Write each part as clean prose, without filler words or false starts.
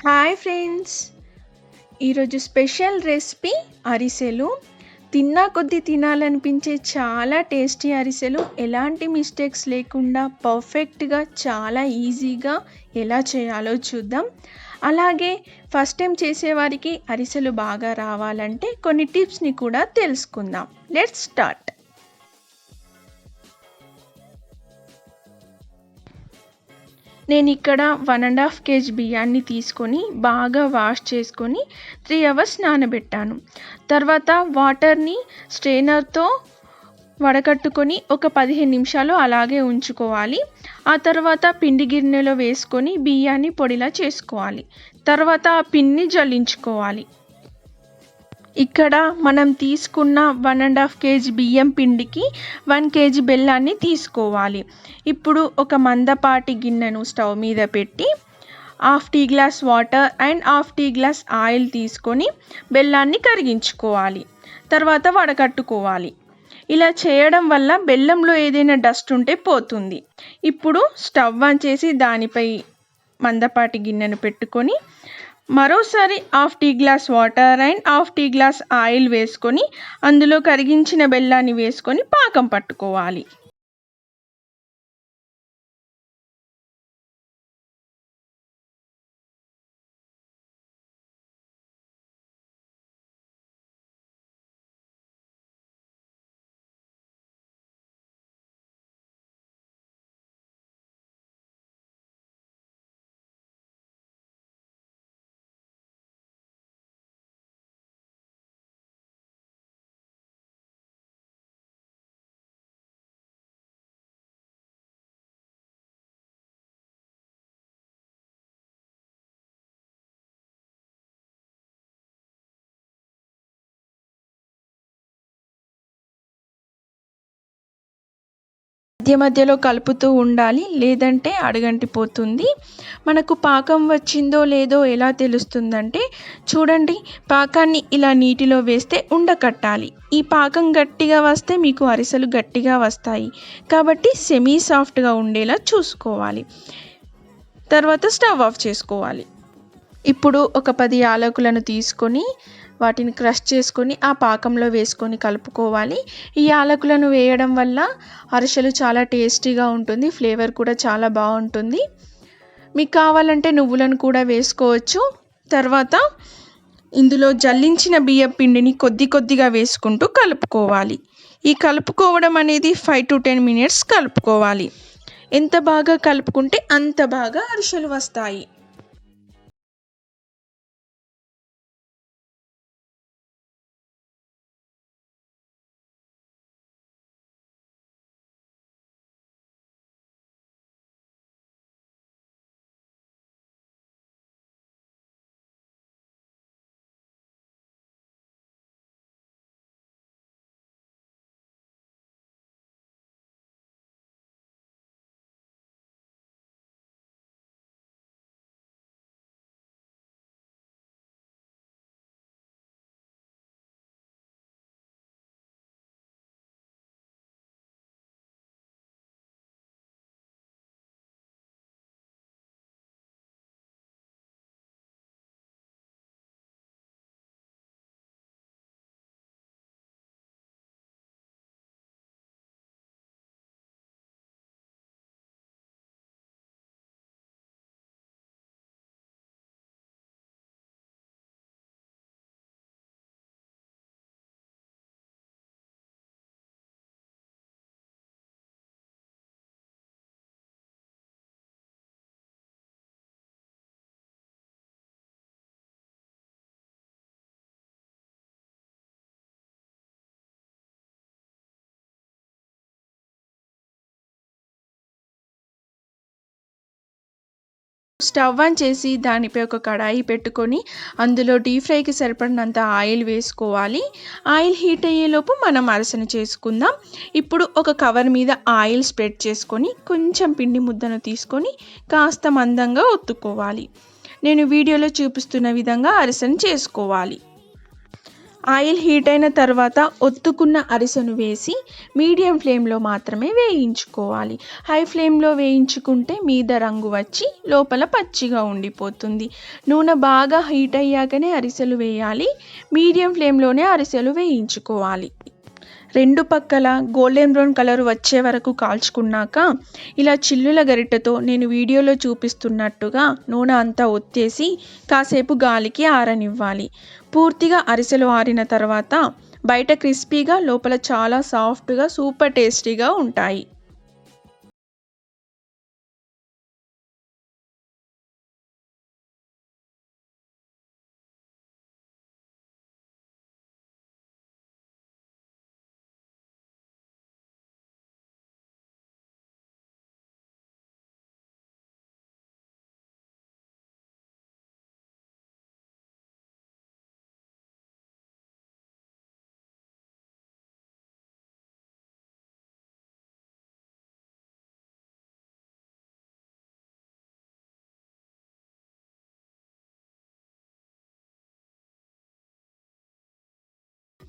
Hi friends, ఈరోజు special recipe అరిసెలు. తిన్నా కొద్దీ తినాలనిపించే చాలా టేస్టీ అరిసెలు ఎలాంటి మిస్టేక్స్ లేకుండా పర్ఫెక్ట్గా చాలా ఈజీగా ఎలా చేయాలో చూద్దాం. అలాగే ఫస్ట్ టైం చేసేవారికి అరిసెలు బాగా రావాలంటే కొన్ని టిప్స్ని కూడా తెలుసుకుందాం. Let's start. నేను ఇక్కడ 1.5 kg బియ్యాన్ని తీసుకొని బాగా వాష్ చేసుకొని 3 hours నానబెట్టాను. తర్వాత వాటర్ని స్ట్రెయినర్తో వడకట్టుకొని ఒక 15 నిమిషాలు అలాగే ఉంచుకోవాలి. ఆ తర్వాత పిండి గిన్నెలో వేసుకొని బియ్యాన్ని పొడిలా చేసుకోవాలి. తర్వాత ఆ పిండిని జల్లించుకోవాలి. ఇక్కడ మనం తీసుకున్న 1.5 kg బియ్యం పిండికి 1 kg బెల్లాన్ని తీసుకోవాలి. ఇప్పుడు ఒక మందపాటి గిన్నెను స్టవ్ మీద పెట్టి 1/2 tea glass water and 1/2 tea glass oil తీసుకొని బెల్లాన్ని కరిగించుకోవాలి. తర్వాత వడకట్టుకోవాలి. ఇలా చేయడం వల్ల బెల్లంలో ఏదైనా డస్ట్ ఉంటే పోతుంది. ఇప్పుడు స్టవ్ ఆన్ చేసి దానిపై మందపాటి గిన్నెను పెట్టుకొని మరోసారి 1/2 tea glass water and 1/2 tea glass oil వేసుకొని అందులో కరిగించిన బెల్లాన్ని వేసుకొని పాకం పట్టుకోవాలి. మధ్య మధ్యలో కలుపుతూ ఉండాలి, లేదంటే అడుగంటిపోతుంది. మనకు పాకం వచ్చిందో లేదో ఎలా తెలుస్తుందంటే చూడండి, పాకాన్ని ఇలా నీటిలో వేస్తే ఉండకట్టాలి. ఈ పాకం గట్టిగా వస్తే మీకు అరిసెలు గట్టిగా వస్తాయి. కాబట్టి సెమీ సాఫ్ట్గా ఉండేలా చూసుకోవాలి. తర్వాత స్టవ్ ఆఫ్ చేసుకోవాలి. ఇప్పుడు ఒక 10 యాలకులను తీసుకొని వాటిని క్రష్ చేసుకొని ఆ పాకంలో వేసుకొని కలుపుకోవాలి. ఈ యాలకులను వేయడం వల్ల అరిసెలు చాలా టేస్టీగా ఉంటుంది, ఫ్లేవర్ కూడా చాలా బాగుంటుంది. మీకు కావాలంటే నువ్వులను కూడా వేసుకోవచ్చు. తర్వాత ఇందులో జల్లించిన బియ్యం పిండిని కొద్దిగా వేసుకుంటూ కలుపుకోవాలి. ఈ కలుపుకోవడం అనేది 5 to 10 minutes కలుపుకోవాలి. ఎంత బాగా కలుపుకుంటే అంత బాగా అరిసెలు వస్తాయి. స్టవ్ ఆన్ చేసి దానిపై ఒక కడాయి పెట్టుకొని అందులో డీప్ ఫ్రైకి సరిపడినంత ఆయిల్ వేసుకోవాలి. ఆయిల్ హీట్ అయ్యేలోపు మనం అరిసెను చేసుకుందాం. ఇప్పుడు ఒక కవర్ మీద ఆయిల్ స్ప్రెడ్ చేసుకొని కొంచెం పిండి ముద్దను తీసుకొని కాస్త మందంగా ఒత్తుకోవాలి. నేను వీడియోలో చూపిస్తున్న విధంగా అరిసెను చేసుకోవాలి. ఆయిల్ హీట్ అయిన తర్వాత ఒత్తుకున్న అరిసెను వేసి మీడియం ఫ్లేమ్లో మాత్రమే వేయించుకోవాలి. హై ఫ్లేమ్లో వేయించుకుంటే మీద రంగు వచ్చి లోపల పచ్చిగా ఉండిపోతుంది. నూనె బాగా హీట్ అయ్యాకనే అరిసెలు వేయాలి. మీడియం ఫ్లేమ్లోనే అరిసెలు వేయించుకోవాలి. రెండు పక్కల గోల్డెన్ బ్రౌన్ కలర్ వచ్చే వరకు కాల్చుకున్నాక ఇలా చిల్లుల గరిటెతో నేను వీడియోలో చూపిస్తున్నట్టుగా నూనె అంతా ఒత్తేసి కాసేపు గాలికి ఆరనివ్వాలి. పూర్తిగా అరిసెలు ఆరిన తర్వాత బయట క్రిస్పీగా లోపల చాలా సాఫ్ట్గా సూపర్ టేస్టీగా ఉంటాయి.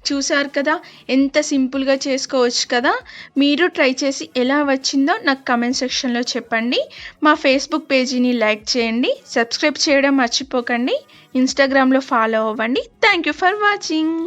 చూసారు కదా, ఎంత సింపుల్గా చేసుకోవచ్చు కదా. మీరు ట్రై చేసి ఎలా వచ్చిందో నాకు కమెంట్ సెక్షన్లో చెప్పండి. మా ఫేస్బుక్ పేజీని లైక్ చేయండి, సబ్స్క్రైబ్ చేయడం మర్చిపోకండి, ఇన్స్టాగ్రామ్లో ఫాలో అవ్వండి. Thank you for watching.